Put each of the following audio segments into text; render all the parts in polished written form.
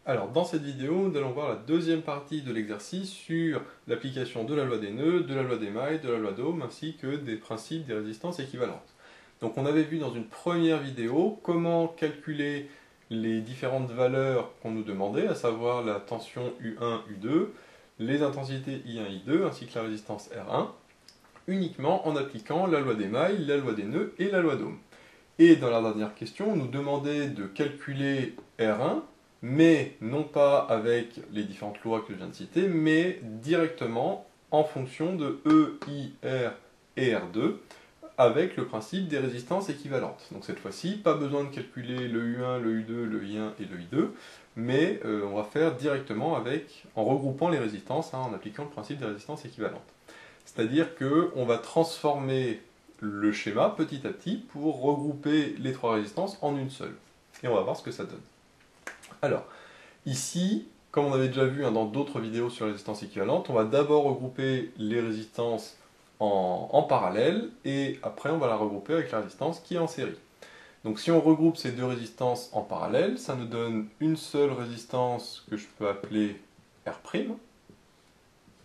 Alors, dans cette vidéo, nous allons voir la deuxième partie de l'exercice sur l'application de la loi des nœuds, de la loi des mailles, de la loi d'Ohm, ainsi que des principes des résistances équivalentes. Donc on avait vu dans une première vidéo comment calculer les différentes valeurs qu'on nous demandait, à savoir la tension U1, U2, les intensités I1, I2, ainsi que la résistance R1, uniquement en appliquant la loi des mailles, la loi des nœuds et la loi d'Ohm. Et dans la dernière question, on nous demandait de calculer R1, mais non pas avec les différentes lois que je viens de citer, mais directement en fonction de E, I, R et R2, avec le principe des résistances équivalentes. Donc cette fois-ci, pas besoin de calculer le U1, le U2, le I1 et le I2, mais on va faire directement en regroupant les résistances, en appliquant le principe des résistances équivalentes. C'est-à-dire qu'on va transformer le schéma petit à petit pour regrouper les trois résistances en une seule. Et on va voir ce que ça donne. Alors, ici, comme on avait déjà vu dans d'autres vidéos sur les résistances équivalentes, on va d'abord regrouper les résistances en parallèle, et après on va la regrouper avec la résistance qui est en série. Donc si on regroupe ces deux résistances en parallèle, ça nous donne une seule résistance que je peux appeler R'.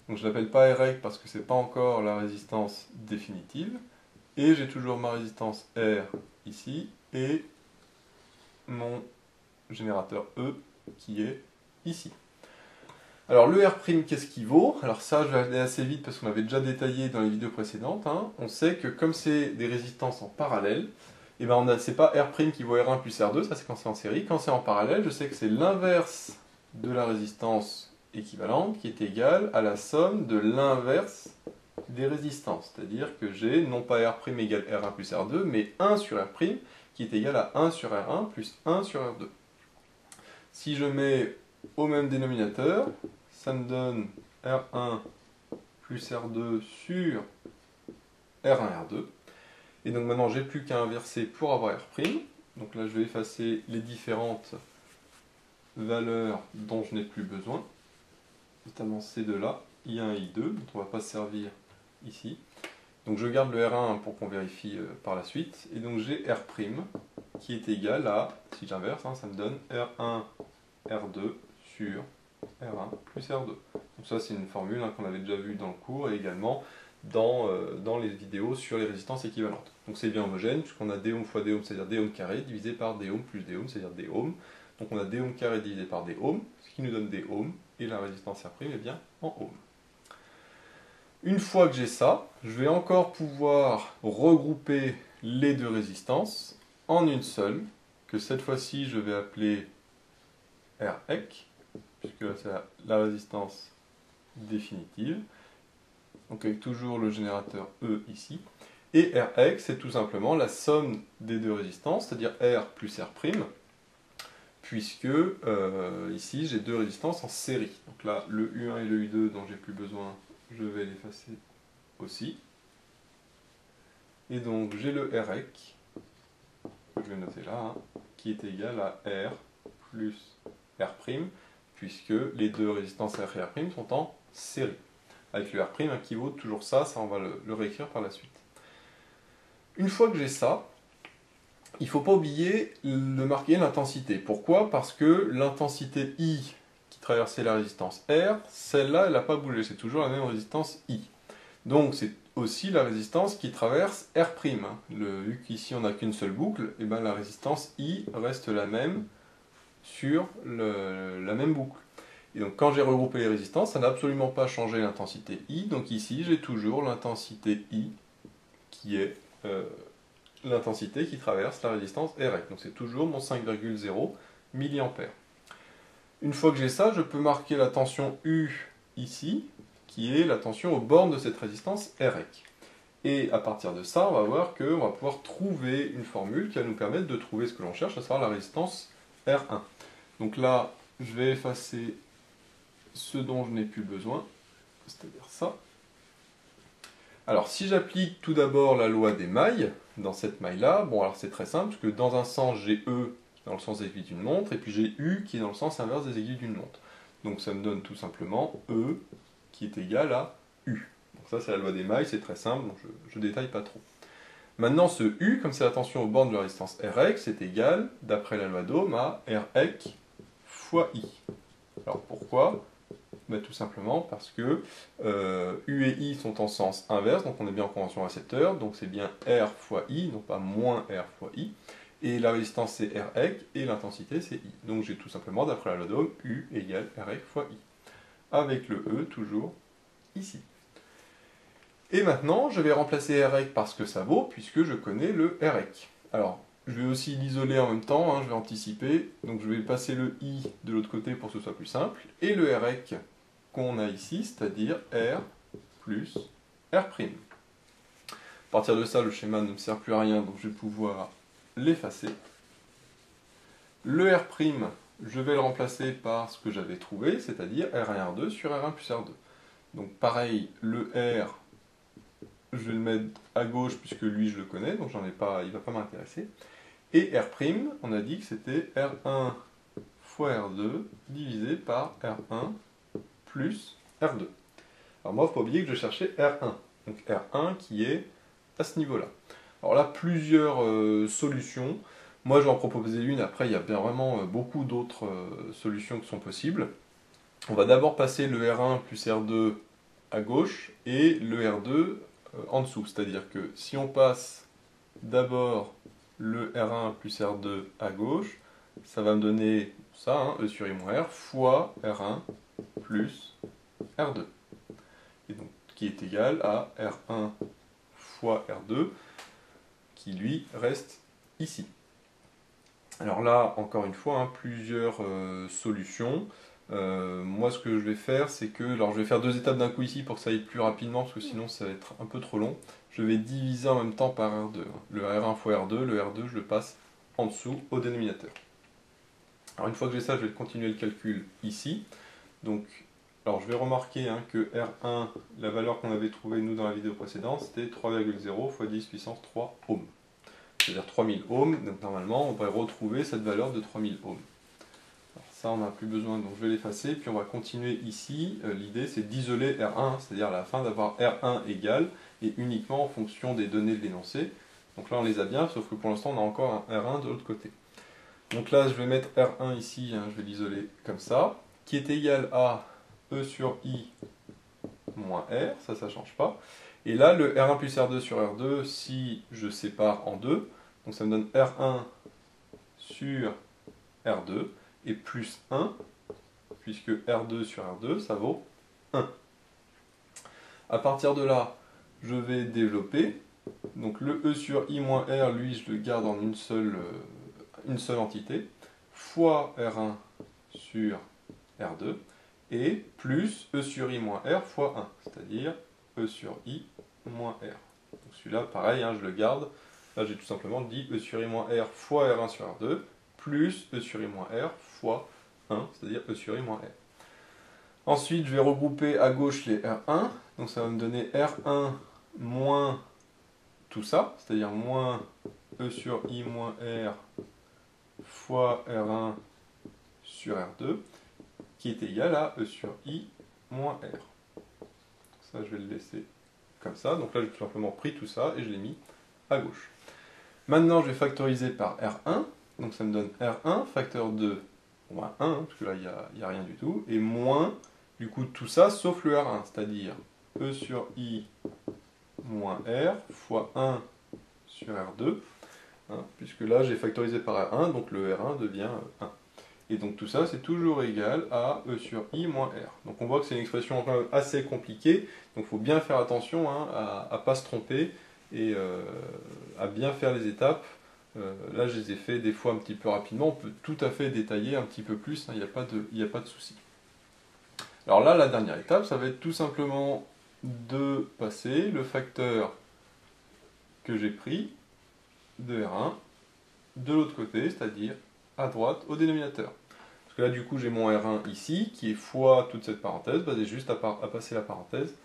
Donc je ne l'appelle pas Rec parce que ce n'est pas encore la résistance définitive. Et j'ai toujours ma résistance R ici, et mon générateur E qui est ici. Alors le R', qu'est-ce qu'il vaut? Alors ça, je vais aller assez vite parce qu'on avait déjà détaillé dans les vidéos précédentes. On sait que comme c'est des résistances en parallèle, et ben c'est pas R' qui vaut R1 plus R2, ça c'est quand c'est en série. Quand c'est en parallèle, je sais que c'est l'inverse de la résistance équivalente qui est égale à la somme de l'inverse des résistances. C'est-à-dire que j'ai non pas R' égale R1 plus R2, mais 1 sur R' qui est égal à 1 sur R1 plus 1 sur R2. Si je mets au même dénominateur, ça me donne R1 plus R2 sur R1, R2. Et donc maintenant, j'ai plus qu'à inverser pour avoir R'. Donc là, je vais effacer les différentes valeurs dont je n'ai plus besoin, notamment ces deux-là, I1 et I2, dont on ne va pas se servir ici. Donc je garde le R1 pour qu'on vérifie par la suite. Et donc j'ai R' qui est égal à, si j'inverse, ça me donne R1, R2 sur R1 plus R2. Donc ça c'est une formule qu'on avait déjà vue dans le cours et également dans les vidéos sur les résistances équivalentes. Donc c'est bien homogène puisqu'on a dOhm fois dOhm, c'est-à-dire dOhm carré, divisé par dOhm plus dOhm, c'est-à-dire dOhm. Donc on a dOhm carré divisé par dOhm, ce qui nous donne dOhm, et la résistance R' est bien en ohm. Une fois que j'ai ça, je vais encore pouvoir regrouper les deux résistances en une seule, que cette fois-ci je vais appeler Rec, puisque c'est la résistance définitive, donc avec toujours le générateur E ici, et Rec c'est tout simplement la somme des deux résistances, c'est-à-dire R plus R', puisque ici j'ai deux résistances en série. Donc là, le U1 et le U2 dont j'ai plus besoin, je vais l'effacer aussi. Et donc j'ai le Rec, que je vais noter là, qui est égal à R plus R', puisque les deux résistances R et R' sont en série. Avec le R' qui vaut toujours ça on va le réécrire par la suite. Une fois que j'ai ça, il ne faut pas oublier de marquer l'intensité. Pourquoi? Parce que l'intensité I qui traversait la résistance R, celle-là, elle n'a pas bougé, c'est toujours la même résistance I. Donc c'est aussi la résistance qui traverse R'. Vu qu'ici on n'a qu'une seule boucle, et ben la résistance I reste la même sur la même boucle. Et donc quand j'ai regroupé les résistances, ça n'a absolument pas changé l'intensité I, donc ici j'ai toujours l'intensité I qui est l'intensité qui traverse la résistance Rec. Donc c'est toujours mon 5,0 mA. Une fois que j'ai ça, je peux marquer la tension U ici, qui est la tension aux bornes de cette résistance Rec. Et à partir de ça, on va voir qu'on va pouvoir trouver une formule qui va nous permettre de trouver ce que l'on cherche, à savoir la résistance R1. Donc là, je vais effacer ce dont je n'ai plus besoin, c'est-à-dire ça. Alors si j'applique tout d'abord la loi des mailles, dans cette maille-là, bon alors c'est très simple, parce que dans un sens j'ai E qui est dans le sens des aiguilles d'une montre, et puis j'ai U qui est dans le sens inverse des aiguilles d'une montre. Donc ça me donne tout simplement E qui est égal à U. Donc ça c'est la loi des mailles, c'est très simple, donc je ne détaille pas trop. Maintenant ce U, comme c'est la tension aux bornes de la résistance Rec, c'est égal, d'après la loi d'Ohm, à Rec fois I. Alors pourquoi? Ben, tout simplement parce que U et I sont en sens inverse, donc on est bien en convention récepteur, donc c'est bien R fois I, non pas moins R fois I. Et la résistance c'est Rec, et l'intensité c'est I. Donc j'ai tout simplement, d'après la loi d'Ohm, U égale Rec fois I. Avec le E toujours ici. Et maintenant, je vais remplacer Rec par ce que ça vaut, puisque je connais le Rec. Alors, je vais aussi l'isoler en même temps, hein, je vais anticiper. Donc je vais passer le I de l'autre côté pour que ce soit plus simple. Et le Rec qu'on a ici, c'est-à-dire R plus R'. À partir de ça, le schéma ne me sert plus à rien, donc je vais pouvoir l'effacer. Le R', je vais le remplacer par ce que j'avais trouvé, c'est-à-dire R1, R2 sur R1 plus R2. Donc pareil, le R, je vais le mettre à gauche puisque lui je le connais, donc j'en ai pas, il ne va pas m'intéresser. Et R', on a dit que c'était R1 fois R2 divisé par R1 plus R2. Alors moi, il ne faut pas oublier que je cherchais R1. Donc R1 qui est à ce niveau-là. Alors là, plusieurs solutions. Moi, je vais en proposer une. Après, il y a bien vraiment beaucoup d'autres solutions qui sont possibles. On va d'abord passer le R1 plus R2 à gauche et le R2 en dessous. C'est-à-dire que si on passe d'abord le R1 plus R2 à gauche, ça va me donner ça, hein, E sur I moins R, fois R1 plus R2. Et donc, qui est égal à R1 fois R2, qui lui reste ici. Alors là, encore une fois, hein, plusieurs solutions. Moi, ce que je vais faire, c'est que... Alors, je vais faire deux étapes d'un coup ici pour que ça aille plus rapidement, parce que sinon, ça va être un peu trop long. Je vais diviser en même temps par R2. Le R1 fois R2, le R2, je le passe en dessous au dénominateur. Alors, une fois que j'ai ça, je vais continuer le calcul ici. Donc, alors, je vais remarquer hein, que R1, la valeur qu'on avait trouvée, nous, dans la vidéo précédente, c'était 3,0 fois 10 puissance 3 ohms. C'est-à-dire 3000 ohms, donc normalement on va retrouver cette valeur de 3000 ohms. Alors ça on n'a plus besoin, donc je vais l'effacer, puis on va continuer ici. L'idée c'est d'isoler R1, c'est-à-dire à la fin d'avoir R1 égal, et uniquement en fonction des données de l'énoncé. Donc là on les a bien, sauf que pour l'instant on a encore un R1 de l'autre côté. Donc là je vais mettre R1 ici, hein, je vais l'isoler comme ça, qui est égal à E sur I moins R, ça ne change pas. Et là, le R1 plus R2 sur R2, si je sépare en deux, donc ça me donne R1 sur R2, et plus 1, puisque R2 sur R2, ça vaut 1. À partir de là, je vais développer. Donc le E sur I moins R, lui, je le garde en une seule entité, fois R1 sur R2, et plus E sur I moins R fois 1, c'est-à-dire E sur I moins R. Donc celui-là, pareil, hein, je le garde. Là, j'ai tout simplement dit E sur I moins R fois R1 sur R2, plus E sur I moins R fois 1, c'est-à-dire E sur I moins R. Ensuite, je vais regrouper à gauche les R1, donc ça va me donner R1 moins tout ça, c'est-à-dire moins E sur I moins R fois R1 sur R2, qui est égal à E sur I moins R. Ça, je vais le laisser comme ça. Donc là, j'ai tout simplement pris tout ça et je l'ai mis à gauche. Maintenant, je vais factoriser par R1. Donc ça me donne R1 facteur de moins 1, hein, parce que là, il n'y a rien du tout, et moins, du coup, tout ça, sauf le R1, c'est-à-dire E sur I moins R fois 1 sur R2, hein, puisque là, j'ai factorisé par R1, donc le R1 devient 1. Et donc tout ça, c'est toujours égal à E sur I moins R. Donc on voit que c'est une expression quand même assez compliquée, donc il faut bien faire attention hein, à ne pas se tromper et à bien faire les étapes. Là, je les ai fait des fois un petit peu rapidement, on peut tout à fait détailler un petit peu plus, il n'y a pas de souci. Alors là, la dernière étape, ça va être tout simplement de passer le facteur que j'ai pris de R1 de l'autre côté, c'est-à-dire à droite au dénominateur. Parce que là, du coup, j'ai mon R1 ici, qui est fois toute cette parenthèse, j'ai juste à passer la parenthèse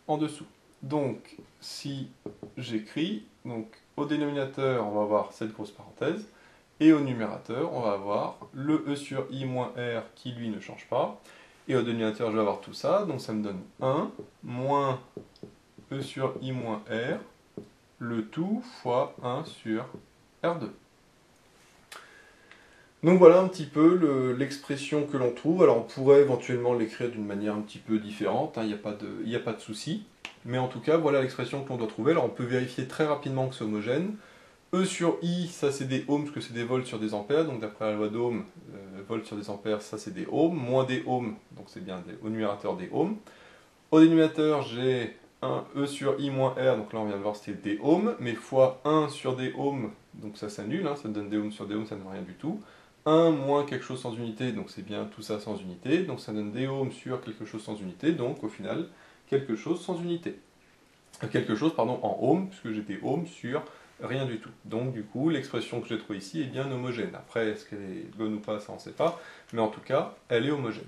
en dessous. Donc, si j'écris, donc au dénominateur, on va avoir cette grosse parenthèse, et au numérateur, on va avoir le E sur I moins R qui, lui, ne change pas. Et au dénominateur, je vais avoir tout ça, donc ça me donne 1 moins E sur I moins R, le tout fois 1 sur R2. Donc voilà un petit peu l'expression que l'on trouve. Alors on pourrait éventuellement l'écrire d'une manière un petit peu différente, il n'y a pas de souci. Mais en tout cas, voilà l'expression que l'on doit trouver. Alors on peut vérifier très rapidement que c'est homogène. E sur I, ça c'est des ohms, parce que c'est des volts sur des ampères. Donc d'après la loi d'Ohm, volts sur des ampères, ça c'est des ohms. Moins des ohms, donc c'est bien au numérateur des ohms. Au dénominateur, j'ai un E sur I moins R, donc là on vient de voir c'était des ohms, mais fois 1 sur des ohms, donc ça s'annule, ça donne des ohms sur des ohms, ça ne donne rien du tout. 1 moins quelque chose sans unité, donc c'est bien tout ça sans unité, donc ça donne des ohms sur quelque chose sans unité, donc au final, quelque chose sans unité. Quelque chose, pardon, en ohms, puisque j'ai des ohms sur rien du tout. Donc du coup, l'expression que j'ai trouvée ici est bien homogène. Après, est-ce qu'elle est bonne ou pas, ça on ne sait pas, mais en tout cas, elle est homogène.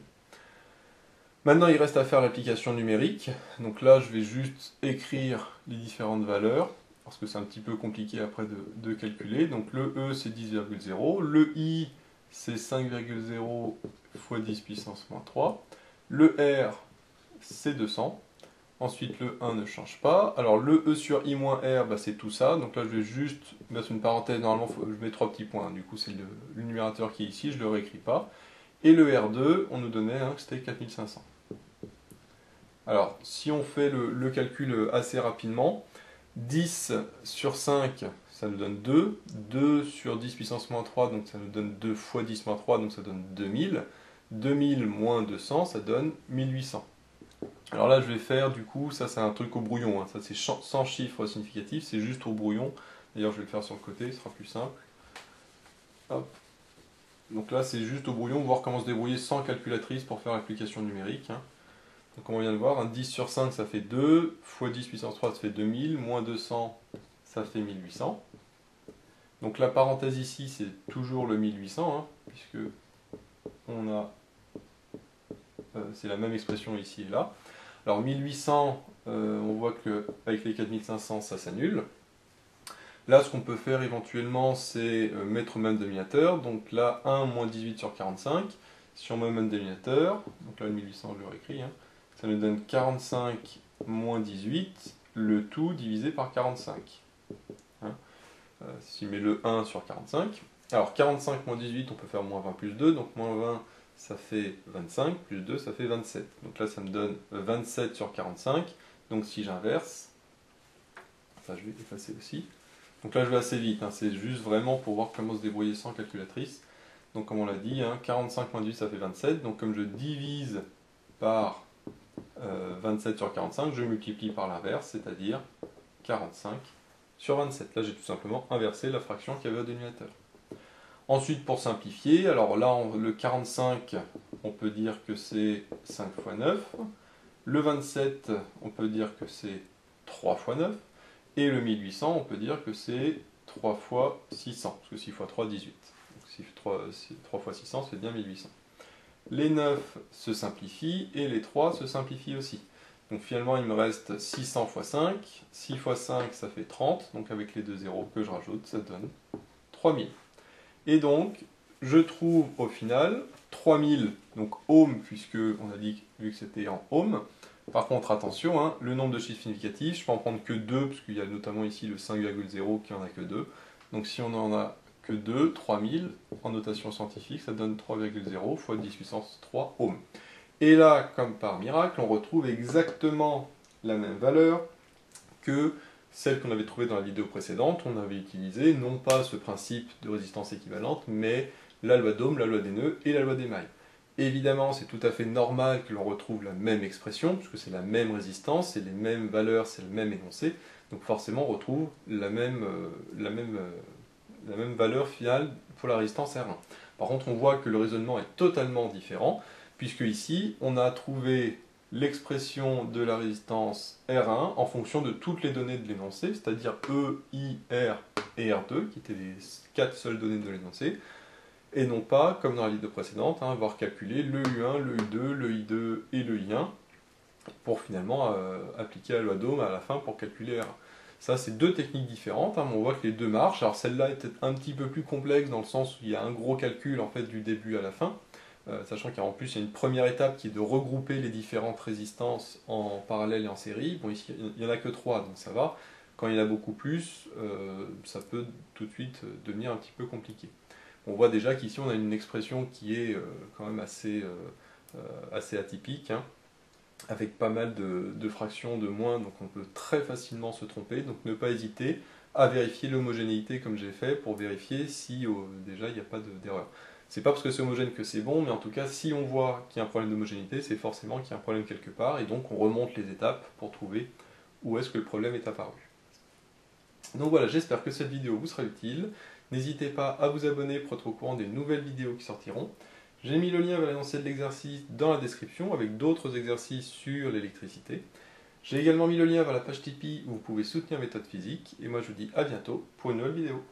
Maintenant, il reste à faire l'application numérique. Donc là, je vais juste écrire les différentes valeurs, parce que c'est un petit peu compliqué après de calculer. Donc le E, c'est 10,0. Le I, c'est 5,0 fois 10 puissance moins 3. Le R, c'est 200. Ensuite, le 1 ne change pas. Alors le E sur I moins R, bah, c'est tout ça. Donc là, je vais juste mettre une parenthèse. Normalement, je mets 3 petits points. Du coup, c'est le numérateur qui est ici. Je ne le réécris pas. Et le R2, on nous donnait que c'était 4500. Alors, si on fait le calcul assez rapidement, 10 sur 5, ça nous donne 2. 2 sur 10 puissance moins 3, donc ça nous donne 2 fois 10 moins 3, donc ça donne 2000. 2000 moins 200, ça donne 1800. Alors là, je vais faire, du coup, ça c'est un truc au brouillon, ça c'est sans chiffre significatif, c'est juste au brouillon. D'ailleurs, je vais le faire sur le côté, ce sera plus simple. Hop. Donc là, c'est juste au brouillon, voir comment se débrouiller sans calculatrice pour faire l'application numérique. Donc comme on vient de voir, un 10 sur 5 ça fait 2, fois 10 puissance 3 ça fait 2000, moins 200 ça fait 1800. Donc la parenthèse ici c'est toujours le 1800, puisque on a, c'est la même expression ici et là. Alors 1800, on voit qu'avec les 4500 ça s'annule. Là ce qu'on peut faire éventuellement c'est mettre au même dénominateur, donc là 1 moins 18 sur 45, si on met au même dénominateur, donc là le 1800 je le réécris, ça nous donne 45 moins 18, le tout divisé par 45. Si je mets le 1 sur 45, alors 45 moins 18, on peut faire moins 20 plus 2, donc moins 20 ça fait 25, plus 2 ça fait 27. Donc là ça me donne 27 sur 45, donc si j'inverse, ça je vais effacer aussi. Donc là je vais assez vite, c'est juste vraiment pour voir comment se débrouiller sans calculatrice. Donc comme on l'a dit, 45 moins 18 ça fait 27, donc comme je divise par 27 sur 45, je multiplie par l'inverse, c'est-à-dire 45 sur 27. Là, j'ai tout simplement inversé la fraction qu'il y avait au dénominateur. Ensuite, pour simplifier, alors là, le 45, on peut dire que c'est 5 fois 9. Le 27, on peut dire que c'est 3 fois 9. Et le 1800, on peut dire que c'est 3 fois 600, parce que 6 fois 3, 18. Donc 3 fois 600, c'est bien 1800. Les 9 se simplifient et les 3 se simplifient aussi. Donc finalement, il me reste 600 fois 5. 6 fois 5, ça fait 30. Donc avec les deux zéros que je rajoute, ça donne 3000. Et donc, je trouve au final 3000, donc ohms, puisque on a dit vu que c'était en ohms. Par contre, attention, le nombre de chiffres significatifs, je peux en prendre que 2, parce qu'il y a notamment ici le 5,0 qui en a que 2. Donc si on en a que 2, 3000, en notation scientifique, ça donne 3,0 fois 10 puissance 3 ohms. Et là, comme par miracle, on retrouve exactement la même valeur que celle qu'on avait trouvée dans la vidéo précédente. On avait utilisé non pas ce principe de résistance équivalente, mais la loi d'Ohm, la loi des nœuds et la loi des mailles. Évidemment, c'est tout à fait normal que l'on retrouve la même expression, puisque c'est la même résistance, c'est les mêmes valeurs, c'est le même énoncé. Donc forcément, on retrouve la même valeur finale pour la résistance R1. Par contre, on voit que le raisonnement est totalement différent, puisque ici, on a trouvé l'expression de la résistance R1 en fonction de toutes les données de l'énoncé, c'est-à-dire E, I, R et R2, qui étaient les 4 seules données de l'énoncé, et non pas, comme dans la vidéo précédente, avoir calculé le U1, le U2, le I2 et le I1, pour finalement appliquer la loi d'Ohm à la fin pour calculer R1. Ça, c'est deux techniques différentes, mais on voit que les deux marchent. Alors celle-là est peut-être un petit peu plus complexe dans le sens où il y a un gros calcul en fait du début à la fin, sachant qu'en plus il y a une première étape qui est de regrouper les différentes résistances en parallèle et en série. Bon, ici il n'y en a que 3, donc ça va. Quand il y en a beaucoup plus, ça peut tout de suite devenir un petit peu compliqué. On voit déjà qu'ici on a une expression qui est quand même assez atypique, hein, avec pas mal de fractions de moins, donc on peut très facilement se tromper, donc ne pas hésiter à vérifier l'homogénéité comme j'ai fait pour vérifier si déjà il n'y a pas d'erreur. C'est pas parce que c'est homogène que c'est bon, mais en tout cas si on voit qu'il y a un problème d'homogénéité, c'est forcément qu'il y a un problème quelque part, et donc on remonte les étapes pour trouver où est-ce que le problème est apparu. Donc voilà, j'espère que cette vidéo vous sera utile. N'hésitez pas à vous abonner pour être au courant des nouvelles vidéos qui sortiront. J'ai mis le lien vers l'énoncé de l'exercice dans la description avec d'autres exercices sur l'électricité. J'ai également mis le lien vers la page Tipeee où vous pouvez soutenir Méthode Physique. Et moi je vous dis à bientôt pour une nouvelle vidéo.